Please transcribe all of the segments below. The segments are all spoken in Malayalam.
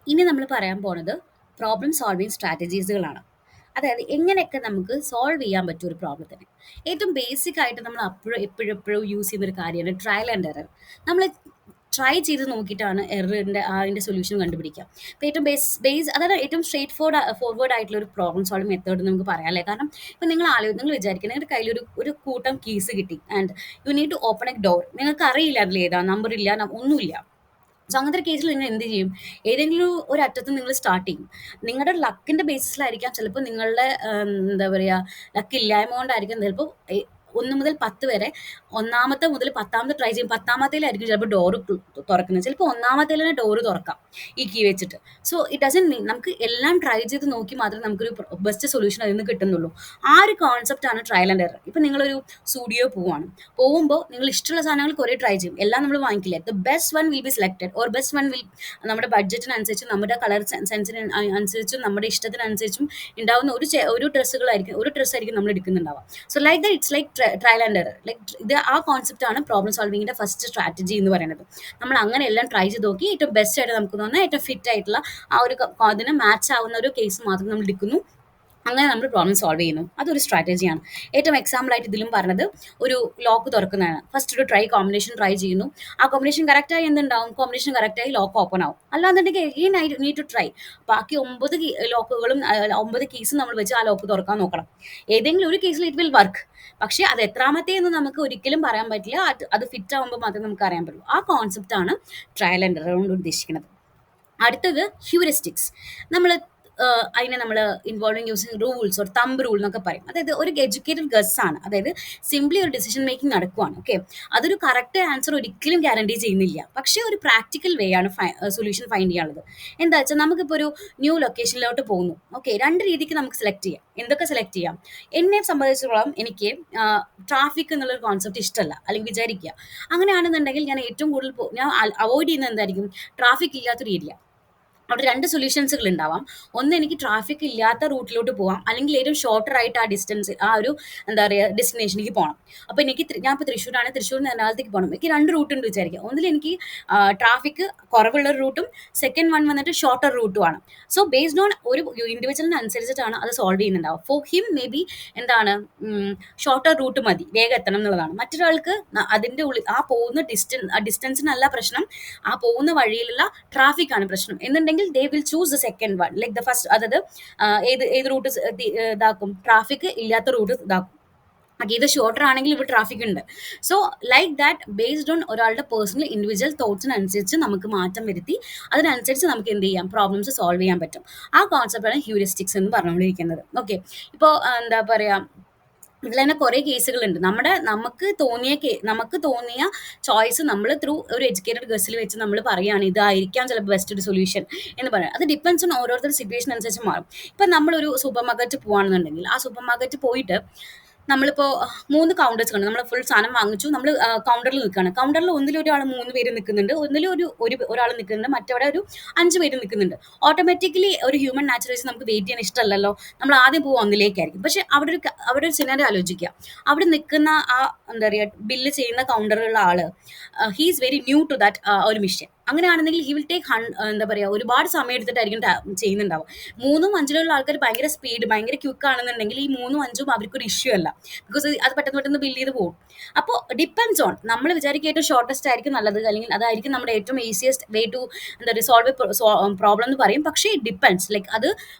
ഇനി നമ്മൾ പറയാൻ പോണത് പ്രോബ്ലം സോൾവിങ് സ്ട്രാറ്റജീസുകളാണ്. അതായത് എങ്ങനെയൊക്കെ നമുക്ക് സോൾവ് ചെയ്യാൻ പറ്റും ഒരു പ്രോബ്ലത്തിന്. ഏറ്റവും ബേസിക് ആയിട്ട് നമ്മൾ അപ്പോഴും എപ്പോഴും എപ്പോഴും യൂസ് ചെയ്യുന്ന ഒരു കാര്യമാണ് ട്രയൽ ആൻഡ് എറർ. നമ്മൾ ട്രൈ ചെയ്ത് നോക്കിയിട്ടാണ് എററിൻ്റെ അതിൻ്റെ സൊല്യൂഷൻ കണ്ടുപിടിക്കുക. ഇപ്പോൾ ഏറ്റവും ബേസ് അതായത് ഏറ്റവും ഫോർവേഡ് ആയിട്ടുള്ള ഒരു പ്രോബ്ലം സോൾവിങ് മെത്തേഡ് നമുക്ക് പറയാം അല്ലേ. കാരണം ഇപ്പം നിങ്ങൾ വിചാരിക്കുന്നത് നിങ്ങളുടെ കയ്യിൽ ഒരു കൂട്ടം കീസ് കിട്ടി and you need to open a door. നിങ്ങൾക്ക് അറിയില്ല അതിൽ ഏതാ നമ്പർ ഇല്ല ഒന്നുമില്ല. സോ അങ്ങനത്തെ ഒരു കേസിൽ നിങ്ങൾ എന്ത് ചെയ്യും? ഏതെങ്കിലും ഒരു അറ്റത്ത് നിങ്ങൾ സ്റ്റാർട്ട് ചെയ്യും. നിങ്ങളുടെ ലക്കിന്റെ ബേസിസിലായിരിക്കാം ചിലപ്പോൾ നിങ്ങളുടെ എന്താ പറയുക, ലക്ക് ഇല്ലായ്മ കൊണ്ടായിരിക്കും ചിലപ്പോൾ 1 മുതൽ 10 വരെ ഒന്നാമത്തെ മുതൽ പത്താമത്തെ ട്രൈ ചെയ്യും. പത്താമത്തേലായിരിക്കും ചിലപ്പോൾ ഡോറ് തുറക്കുന്നത്. ചിലപ്പോൾ ഒന്നാമത്തേൽ തന്നെ ഡോറ് തുറക്കാം ഈ കീ വെച്ചിട്ട്. സോ ഇറ്റ് ഡസൻ മീൻ നമുക്ക് എല്ലാം ട്രൈ ചെയ്ത് നോക്കി മാത്രമേ നമുക്കൊരു ബെസ്റ്റ് സൊല്യൂഷൻ അതിൽ നിന്ന് കിട്ടുന്നുള്ളൂ. ആ ഒരു കോൺസെപ്റ്റാണ് ട്രയൽ ആൻഡ് എറർ. ഇപ്പം നിങ്ങളൊരു സ്റ്റുഡിയോ പോകുമ്പോൾ നിങ്ങൾ ഇഷ്ടമുള്ള സാധനങ്ങൾ കുറേ ട്രൈ ചെയ്യും. എല്ലാം നമ്മൾ വാങ്ങിക്കില്ല. The best one will be selected or best one will നമ്മുടെ ബഡ്ജറ്റിനനുസരിച്ചും നമ്മുടെ കളർ സെൻസിന് അനുസരിച്ചും നമ്മുടെ ഇഷ്ടത്തിനനുസരിച്ചും ഉണ്ടാവുന്ന ഒരു ഡ്രസ്സായിരിക്കും നമ്മൾ എടുക്കുന്നുണ്ടാവുക. So like that it's like trial and error. Like ഇത് ആ കോൺസെപ്റ്റാണ് പ്രോബ്ലം സോൾവിങ്ങിൻ്റെ ഫസ്റ്റ് സ്ട്രാറ്റജി എന്ന് പറയുന്നത്. നമ്മൾ അങ്ങനെ എല്ലാം ട്രൈ ചെയ്ത് നോക്കി ഏറ്റവും ബെസ്റ്റ് ആയിട്ട് നമുക്ക് തോന്നുന്ന ഏറ്റവും ഫിറ്റ് ആയിട്ടുള്ള ആ ഒരു അതിന് മാച്ച് ആവുന്ന ഒരു കേസ് മാത്രം നമ്മൾ എടുക്കുന്നു. അങ്ങനെ നമ്മൾ പ്രോബ്ലം സോൾവ് ചെയ്യുന്നു. അതൊരു സ്ട്രാറ്റജിയാണ്. ഏറ്റവും എക്സാമ്പിൾ ആയിട്ട് ഇതിലും പറഞ്ഞത് ഒരു ലോക്ക് തുറക്കുന്നതാണ്. ഫസ്റ്റ് ഒരു കോമ്പിനേഷൻ ട്രൈ ചെയ്യുന്നു. ആ കോമ്പിനേഷൻ കറക്റ്റായി എന്തുണ്ടാവും? കോമ്പിനേഷൻ കറക്റ്റായി ലോക്ക് ഓപ്പൺ ആവും. അല്ലാന്നുണ്ടെങ്കിൽ again I need to try. ബാക്കി 9 ലോക്കുകളും 9 കീസും നമ്മൾ വെച്ച് ആ ലോക്ക് തുറക്കാൻ നോക്കണം. ഏതെങ്കിലും ഒരു കേസിൽ ഇറ്റ് വിൽ വർക്ക്. പക്ഷേ അത് എത്രാമത്തെ എന്ന് നമുക്ക് ഒരിക്കലും പറയാൻ പറ്റില്ല. അത് ഫിറ്റ് ആവുമ്പോൾ മാത്രമേ നമുക്ക് അറിയാൻ പറ്റുള്ളൂ. ആ കോൺസെപ്റ്റാണ് ട്രയൽ ആൻഡ് എറർ കൊണ്ട് ഉദ്ദേശിക്കുന്നത്. അടുത്തത് ഹ്യൂറിസ്റ്റിക്സ്. നമ്മൾ അതിനെ നമ്മൾ ഇൻവോൾവിങ് യൂസിങ് റൂൾസ് ഒരു തമ്പ് റൂൾ എന്നൊക്കെ പറയും. അതായത് ഒരു എഡ്യൂക്കേറ്റഡ് ഗസ് ആണ്. അതായത് സിംപ്ലി ഒരു ഡിസിഷൻ മേക്കിംഗ് നടക്കുവാണ്. ഓക്കെ, അതൊരു കറക്റ്റ് ആൻസർ ഒരിക്കലും ഗ്യാരണ്ടി ചെയ്യുന്നില്ല. പക്ഷേ ഒരു പ്രാക്ടിക്കൽ വേ ആണ് സൊല്യൂഷൻ ഫൈൻഡ് ചെയ്യാനുള്ളത്. എന്താ വെച്ചാൽ നമുക്കിപ്പോൾ ഒരു ന്യൂ ലൊക്കേഷനിലോട്ട് പോകുന്നു. ഓക്കെ, രണ്ട് രീതിക്ക് നമുക്ക് സെലക്ട് ചെയ്യാം. എന്തൊക്കെ സെലക്ട് ചെയ്യാം? എന്നെ സംബന്ധിച്ചിടത്തോളം എനിക്ക് ട്രാഫിക് എന്നുള്ളൊരു കോൺസെപ്റ്റ് ഇഷ്ടമല്ല, അല്ലെങ്കിൽ വിചാരിക്കുക. അങ്ങനെയാണെന്നുണ്ടെങ്കിൽ ഞാൻ ഏറ്റവും കൂടുതൽ ഞാൻ അവോയ്ഡ് ചെയ്യുന്നത് എന്തായിരിക്കും? ട്രാഫിക് ഇല്ലാത്തൊരു ഏരിയ. അവിടെ 2 സൊല്യൂഷൻസുകൾ ഉണ്ടാവാം. ഒന്ന്, എനിക്ക് ട്രാഫിക് ഇല്ലാത്ത റൂട്ടിലോട്ട് പോവാം, അല്ലെങ്കിൽ ഏറ്റവും ഷോർട്ടർ ആയിട്ട് ആ ഡിസ്റ്റൻസ് ആ ഒരു എന്താ പറയുക ഡെസ്റ്റിനേഷനിലേക്ക് പോകണം. അപ്പോൾ എനിക്ക് ഞാൻ ഇപ്പോൾ തൃശ്ശൂരാണ്, തൃശ്ശൂരിൽ നിന്ന് എറണാകുളത്തേക്ക് പോകണം. എനിക്ക് 2 റൂട്ട് ഉണ്ട് വിചാരിക്കുക. ഒന്നിൽ എനിക്ക് ട്രാഫിക് കുറവുള്ള ഒരു റൂട്ടും സെക്കൻഡ് വൺ വന്നിട്ട് ഷോർട്ടർ റൂട്ടുമാണ്. സോ ബേസ്ഡ് ഓൺ ഒരു ഇൻഡിവിജ്വലിന് അനുസരിച്ചിട്ടാണ് അത് സോൾവ് ചെയ്യുന്നുണ്ടാവുക. ഫോർ ഹിം മേ ബി എന്താണ് ഷോർട്ടർ റൂട്ട് മതി, വേഗം എത്തണം എന്നുള്ളതാണ്. മറ്റൊരാൾക്ക് അതിൻ്റെ ഉള്ളിൽ ആ പോകുന്ന ഡിസ്റ്റൻസിനല്ല പ്രശ്നം, ആ പോകുന്ന വഴിയിലുള്ള ട്രാഫിക് ആണ് പ്രശ്നം എന്നുണ്ടെങ്കിൽ they will choose the second one like the first. അതായത് ഏത് റൂട്ട് ഇതാക്കും? ട്രാഫിക് ഇല്ലാത്ത റൂട്ട് ഇതാക്കും. ഇത് ഷോർട്ടർ ആണെങ്കിൽ ഇവിടെ ട്രാഫിക് ഉണ്ട്. So like that based on ഒരാളുടെ പേഴ്സണൽ ഇൻഡിവിജ്വൽ തോട്ട്സിനനുസരിച്ച് നമുക്ക് മാറ്റം വരുത്തി അതിനനുസരിച്ച് നമുക്ക് എന്ത് ചെയ്യാം? പ്രോബ്ലംസ് സോൾവ് ചെയ്യാൻ പറ്റും. ആ കോൺസെപ്റ്റാണ് ഹ്യൂറിസ്റ്റിക്സ് എന്ന് പറഞ്ഞുകൊണ്ടിരിക്കുന്നത്. ഓക്കെ, ഇപ്പോൾ എന്താ പറയുക, ഇതിൽ തന്നെ കുറേ കേസുകളുണ്ട്. നമുക്ക് തോന്നിയ ചോയ്സ് നമ്മൾ ത്രൂ ഒരു എഡ്യൂക്കേറ്റഡ് ഗസ്റ്റിൽ വെച്ച് നമ്മൾ പറയുകയാണ് ഇതായിരിക്കാം ചിലപ്പോൾ ബെസ്റ്റ് ഒരു സൊല്യൂഷൻ എന്ന് പറയാം. അത് ഡിപ്പെൻസ് ഓൺ ഓരോരുത്തർ സിറ്റുവേഷൻ അനുസരിച്ച് മാറും. ഇപ്പം നമ്മളൊരു സൂപ്പർ മാർക്കറ്റ് പോകുകയാണെന്നുണ്ടെങ്കിൽ ആ സൂപ്പർ മാർക്കറ്റ് പോയിട്ട് നമ്മളിപ്പോൾ 3 കൗണ്ടേഴ്സ് കണ്ടു. നമ്മൾ ഫുൾ സാധനം വാങ്ങിച്ചു. നമ്മൾ കൗണ്ടറിൽ നിൽക്കുകയാണ്. കൗണ്ടറിൽ ഒന്നിലൊരാൾ 3 പേര് നിൽക്കുന്നുണ്ട്, ഒരാൾ നിൽക്കുന്നുണ്ട്, മറ്റവിടെ ഒരു 5 പേര് നിൽക്കുന്നുണ്ട്. ഓട്ടോമാറ്റിക്കലി ഒരു ഹ്യൂമൻ നാച്ചുറേഷൻ നമുക്ക് വെയിറ്റ് ചെയ്യാൻ ഇഷ്ടമല്ലല്ലോ. നമ്മൾ ആദ്യം പോകുക ഒന്നിലേക്കായിരിക്കും. പക്ഷേ അവിടെ ഒരു സിനാരി ആലോചിക്കുക. അവിടെ നിൽക്കുന്ന ആ എന്താ പറയുക ബില്ല് ചെയ്യുന്ന കൗണ്ടറിലുള്ള ആള് he is very new to that ഒരു മിഷൻ. അങ്ങനെയാണെന്നെങ്കിൽ ഹി വിൽ ടേക്ക് എന്താ പറയുക ഒരുപാട് സമയം എടുത്തിട്ടായിരിക്കും ചെയ്യുന്നുണ്ടാവും. 3ഉം 5ലുള്ള ആൾക്കാർ ഭയങ്കര സ്പീഡ് ഭയങ്കര ക്വിക്ക് ആണെന്നുണ്ടെങ്കിൽ ഈ 3ഉം 5ഉം അവർക്കൊരു ഇഷ്യൂ അല്ല. ബിക്കോസ് അത് പെട്ടെന്ന് പെട്ടെന്ന് ബില്ല് ചെയ്ത് പോകും. അപ്പോൾ ഡിപ്പെൻസ് ഓൺ നമ്മൾ വിചാരിക്കുക ഏറ്റവും ഷോർട്ടസ്റ്റ് ആയിരിക്കും നല്ലത്, അല്ലെങ്കിൽ അതായിരിക്കും നമ്മുടെ ഏറ്റവും ഈസിയസ്റ്റ് വേ ടു എന്താ പറയുക സോൾവ് പ്രോബ്ലം എന്ന് പറയും. പക്ഷേ ഇറ്റ് ഡിപ്പെൻസ് ലൈക്ക് അത്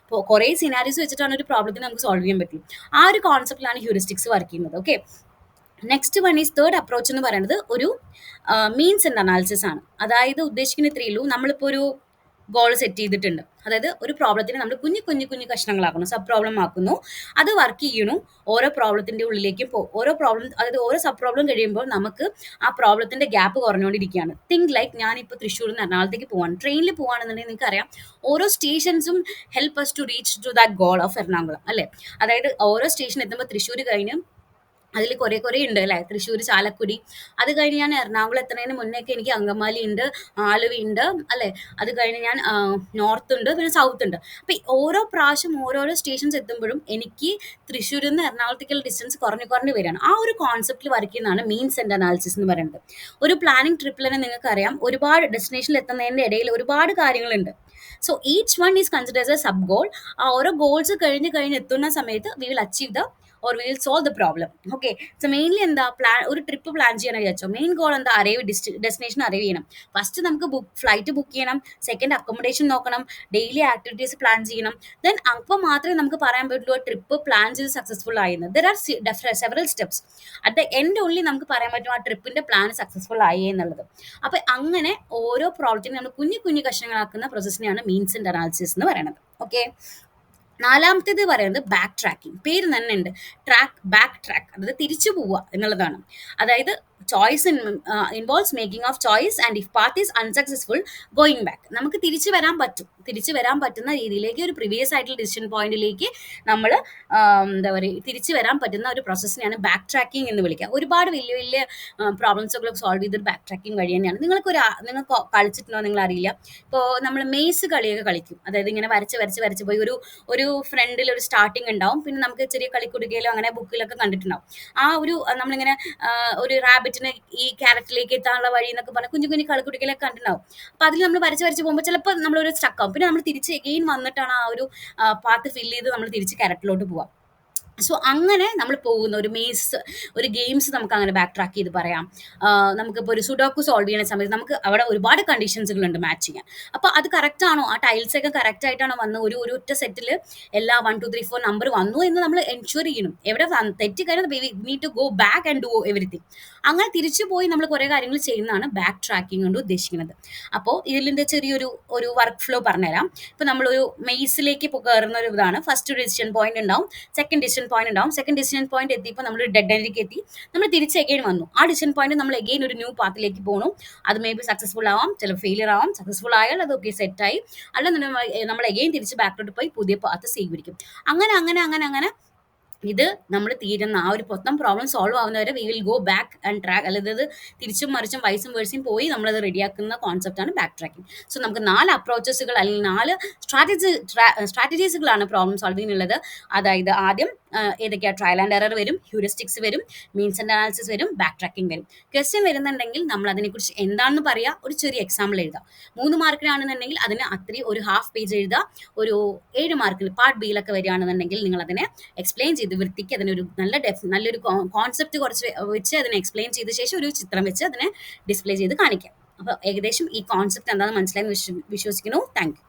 കുറേ സിനാരീസ് വെച്ചിട്ടാണ് ഒരു പ്രോബ്ലത്തിന് നമുക്ക് സോൾവ് ചെയ്യാൻ പറ്റും. ആ ഒരു കോൺസെപ്റ്റിലാണ് ഹ്യൂറിസ്റ്റിക്സ് വർക്ക് ചെയ്യുന്നത്. Okay, next one is third approach എന്ന് പറയുന്നത് ഒരു മീൻസ് ആൻഡ് അനാലിസിസ് ആണ്. അതായത് ഉദ്ദേശിക്കുന്ന ഇത്രയേ ഉള്ളൂ. നമ്മളിപ്പോൾ ഒരു ഗോൾ സെറ്റ് ചെയ്തിട്ടുണ്ട്. അതായത് ഒരു പ്രോബ്ലത്തിന് നമ്മൾ കുഞ്ഞു കുഞ്ഞു കുഞ്ഞു കഷ്ണങ്ങളാക്കുന്നു, സബ് പ്രോബ്ലം ആക്കുന്നു, അത് വർക്ക് ചെയ്യണു. ഓരോ പ്രോബ്ലത്തിൻ്റെ ഉള്ളിലേക്കും അതായത് ഓരോ സബ് പ്രോബ്ലം കഴിയുമ്പോൾ നമുക്ക് ആ പ്രോബ്ലത്തിൻ്റെ ഗ്യാപ്പ് കുറഞ്ഞുകൊണ്ടിരിക്കുകയാണ്. തിങ്ക് ലൈക്ക് ഞാനിപ്പോൾ തൃശ്ശൂരിൽ നിന്ന് എറണാകുളത്തേക്ക് പോവാണ്, ട്രെയിനിൽ പോവാണെന്നുണ്ടെങ്കിൽ നിങ്ങൾക്ക് അറിയാം ഓരോ സ്റ്റേഷൻസും help us to reach to that goal of Ernakulam അല്ലേ. അതായത് ഓരോ സ്റ്റേഷൻ എത്തുമ്പോൾ തൃശ്ശൂർ കഴിഞ്ഞ് അതിൽ കുറേ കുറേ ഉണ്ട് അല്ലേ? തൃശ്ശൂർ, ചാലക്കുടി. അത് കഴിഞ്ഞ് ഞാൻ എറണാകുളം എത്തുന്നതിന് മുന്നേയൊക്കെ എനിക്ക് അങ്കമാലി ഉണ്ട്, ആലുവ ഉണ്ട് അല്ലേ? അത് കഴിഞ്ഞ് ഞാൻ നോർത്ത് ഉണ്ട്, പിന്നെ സൗത്ത് ഉണ്ട്. അപ്പം ഈ ഓരോ പ്രാവശ്യം ഓരോരോ സ്റ്റേഷൻസ് എത്തുമ്പോഴും എനിക്ക് തൃശ്ശൂരിൽ നിന്ന് എറണാകുളത്തേക്കുള്ള ഡിസ്റ്റൻസ് കുറഞ്ഞ് കുറഞ്ഞ് വരികയാണ്. ആ ഒരു കോൺസെപ്റ്റിൽ വർക്ക് ചെയ്യുന്നതാണ് മീൻസ് ആൻഡ് അനാലിസിസ് എന്ന് പറയുന്നത്. ഒരു പ്ലാനിങ് ട്രിപ്പിൽ തന്നെ നിങ്ങൾക്കറിയാം, ഒരുപാട് ഡെസ്റ്റിനേഷനിൽ എത്തുന്നതിൻ്റെ ഇടയിൽ ഒരുപാട് കാര്യങ്ങളുണ്ട്. So each one is considers A sub goal. ആ ഓരോ ഗോൾസ് കഴിഞ്ഞ് കഴിഞ്ഞ് എത്തുന്ന സമയത്ത് we will achieve the or we will solve the problem. Okay. So mainly എന്താ ഒരു ട്രിപ്പ് പ്ലാൻ ചെയ്യണം വിചാരിച്ചോ, മെയിൻ ഗോൾ എന്താ? അറൈവ് ഡെസ്റ്റിനേഷൻ അറൈവ് ചെയ്യണം. ഫസ്റ്റ് നമുക്ക് ഫ്ലൈറ്റ് ബുക്ക് ചെയ്യണം, സെക്കൻഡ് അക്കോമഡേഷൻ നോക്കണം, ഡെയിലി ആക്ടിവിറ്റീസ് പ്ലാൻ ചെയ്യണം. ദെൻ അപ്പോൾ മാത്രമേ നമുക്ക് പറയാൻ പറ്റുള്ളൂ ട്രിപ്പ് പ്ലാൻ ചെയ്ത് സക്സസ്ഫുൾ ആയിരുന്നു. There are several steps. At the end only നമുക്ക് പറയാൻ പറ്റും ആ ട്രിപ്പിന്റെ പ്ലാൻ സക്സസ്ഫുൾ ആയി എന്നുള്ളത്. അപ്പൊ അങ്ങനെ ഓരോ പ്രോജക്റ്റിനും നമ്മൾ കുഞ്ഞു കുഞ്ഞു കഷ്ണങ്ങളാക്കുന്ന പ്രോസസ്സിനെയാണ് മീൻസ് ആൻഡ് അനാലിസിസ് എന്ന് പറയുന്നത്. ഓക്കെ. നാലാമത്തേത് പറയുന്നത് ബാക്ക് ട്രാക്കിംഗ്. പേര് തന്നെ ഉണ്ട്, ബാക്ക് ട്രാക്ക്, അതായത് തിരിച്ചു പോവുക എന്നുള്ളതാണ്. അതായത് choice involves making of choice and if path is unsuccessful going back. നമുക്ക് തിരിച്ചു വരാൻ പറ്റും, തിരിച്ചു വരാൻ പറ്റുന്ന രീതിയിലേക്ക്, ഒരു പ്രീവിയസ് ആയിട്ടുള്ള ഡിസിഷൻ പോയിന്റിലേക്ക് നമ്മൾ എന്താ പറയുക, തിരിച്ചു വരാൻ പറ്റുന്ന ഒരു പ്രോസസ്സിനെയാണ് ബാക്ക് ട്രാക്കിംഗ് എന്ന് വിളിക്കുക. ഒരുപാട് വലിയ വലിയ പ്രോബ്ലംസ് ഒക്കെ സോൾവ് ചെയ്തൊരു ബാക്ക് ട്രാക്കിംഗ് വഴി തന്നെയാണ്. നിങ്ങൾക്ക് കളിച്ചിട്ടുണ്ടോ നിങ്ങൾ അറിയില്ല. ഇപ്പോൾ നമ്മൾ മെയ്സ് കളിയൊക്കെ കളിക്കും, അതായത് ഇങ്ങനെ വരച്ച് വരച്ച് വരച്ച് പോയി ഒരു ഒരു ഫ്രണ്ടിൽ ഒരു സ്റ്റാർട്ടിങ് ഉണ്ടാവും, പിന്നെ നമുക്ക് ചെറിയ കളിക്കുടുക്കയിലോ അങ്ങനെ ബുക്കിലൊക്കെ കണ്ടിട്ടുണ്ടാവും. ആ ഒരു നമ്മളിങ്ങനെ ഒരു റാബിറ്റിന് ഈ ക്യാരറ്റിലേക്ക് എത്താനുള്ള വഴി എന്നൊക്കെ പറഞ്ഞാൽ കുഞ്ഞു കുഞ്ഞു കളിക്കുടുക്കയിലൊക്കെ കണ്ടിട്ടുണ്ടാവും. അപ്പൊ അതിൽ നമ്മൾ വരച്ച് വരച്ച് പോകുമ്പോൾ ചിലപ്പോൾ നമ്മളൊരു സ്റ്റക്ക് ആവും, പിന്നെ നമ്മൾ തിരിച്ച് എഗെയിൻ വന്നിട്ടാണ് ആ ഒരു പാത്ത് ഫില്ല് ചെയ്ത് നമ്മൾ തിരിച്ച് ക്യാരറ്റിലോട്ട് പോവാം. സോ അങ്ങനെ നമ്മൾ പോകുന്ന ഒരു മേസ്, ഒരു ഗെയിംസ് നമുക്ക് അങ്ങനെ ബാക്ക് ട്രാക്ക് ചെയ്ത് പറയാം. നമുക്കിപ്പോൾ ഒരു സുഡോക്കു സോൾവ് ചെയ്യുന്ന സമയത്ത് നമുക്ക് അവിടെ ഒരുപാട് കണ്ടീഷൻസുകളുണ്ട് മാച്ച് ചെയ്യാൻ. അപ്പോൾ അത് കറക്റ്റ് ആണോ, ആ ടൈൽസ് ഒക്കെ കറക്റ്റ് ആയിട്ടാണോ വന്ന് ഒരു ഒരു ഒറ്റ സെറ്റിൽ എല്ലാ 1 2 3 4 നമ്പർ വന്നു എന്ന് നമ്മൾ എൻഷുർ ചെയ്യണം. എവിടെ തെറ്റി കഴിഞ്ഞാൽ we need to go back and do everything. അങ്ങനെ തിരിച്ചു പോയി നമ്മൾ കുറേ കാര്യങ്ങൾ ചെയ്യുന്നതാണ് ബാക്ക് ട്രാക്കിംഗ് കൊണ്ട് ഉദ്ദേശിക്കുന്നത്. അപ്പോൾ ഇതിൻ്റെ ചെറിയൊരു ഒരു വർക്ക് ഫ്ലോ പറഞ്ഞുതരാം. ഇപ്പോൾ നമ്മളൊരു മെയ്സിലേക്ക് കയറുന്ന ഒരു ഇതാണ്. ഫസ്റ്റ് ഡിസിഷൻ പോയിന്റ് ഉണ്ടാവും, സെക്കൻഡ് ഡിസിഷൻ പോയിന്റ് ഉണ്ടാവും. സെക്കൻഡ് ഡിസിഷൻ പോയിന്റ് എത്തിയപ്പോൾ നമ്മൾ ഡെഡ് എൻഡിലേക്ക് എത്തി, നമ്മൾ തിരിച്ച് എഗെയിൻ വന്നു. ആ ഡിസിഷൻ പോയിന്റ് നമ്മൾ എഗെയിൻ ഒരു ന്യൂ പാത്തിലേക്ക് പോകണം. അത് മേ ബി സക്സസ്ഫുൾ ആവാം, ചില ഫെയിലിയർ ആവാം. സക്സസ്ഫുൾ ആയാൽ അതൊക്കെ സെറ്റായി, അല്ല നമ്മൾ എഗെയിൻ തിരിച്ച് ബാക്കിലോട്ട് പോയി പുതിയ പാത്ത് സ്വീകരിക്കും. അങ്ങനെ അങ്ങനെ അങ്ങനെ അങ്ങനെ ഇത് നമ്മൾ തീരുന്ന ആ ഒരു മൊത്തം പ്രോബ്ലം സോൾവ് ആവുന്നവരെ we will go back and track. അതായത് തിരിച്ചും മറിച്ചും വൈസും വേഴ്സും പോയി നമ്മളത് റെഡിയാക്കുന്ന കോൺസെപ്റ്റാണ് ബാക്ക് ട്രാക്കിംഗ്. സോ നമുക്ക് 4 അപ്രോച്ചസുകൾ അല്ലെങ്കിൽ 4 സ്ട്രാറ്റജീസുകളാണ് പ്രോബ്ലം സോൾവിങ്ങിനുള്ളത്. അതായത് ആദ്യം ഏതൊക്കെയാണ്? ട്രയൽ ആൻഡ് എറർ വരും, ഹ്യൂറിസ്റ്റിക്സ് വരും, മീൻസ് ആൻഡ് അനാലിസിസ് വരും, ബാക്ക് ട്രാക്കിംഗ് വരും. ക്വസ്റ്റ്യൻ വരുന്നുണ്ടെങ്കിൽ നമ്മൾ അതിനെക്കുറിച്ച് എന്താണെന്ന് പറയുക, ഒരു ചെറിയ എക്സാമ്പിൾ എഴുതാം. 3 മാർക്കിനാണെന്നുണ്ടെങ്കിൽ അതിന് അത്രയും ഒരു ഹാഫ് പേജ് എഴുതുക. ഒരു 7 മാർക്കിൽ പാർട്ട് ബിയിലൊക്കെ വരികയാണെന്നുണ്ടെങ്കിൽ നിങ്ങൾ അതിനെ എക്സ്പ്ലെയിൻ ചെയ്ത് വൃത്തിക്ക് അതിനൊരു നല്ലൊരു കോൺസെപ്റ്റ് കുറച്ച് വെച്ച് അതിനെ എക്സ്പ്ലെയിൻ ചെയ്ത ശേഷം ഒരു ചിത്രം വെച്ച് അതിനെ ഡിസ്പ്ലേ ചെയ്ത് കാണിക്കാം. അപ്പോൾ ഏകദേശം ഈ കോൺസെപ്റ്റ് എന്താണെന്ന് മനസ്സിലായി വിശ്വസിക്കുന്നു. Thank you.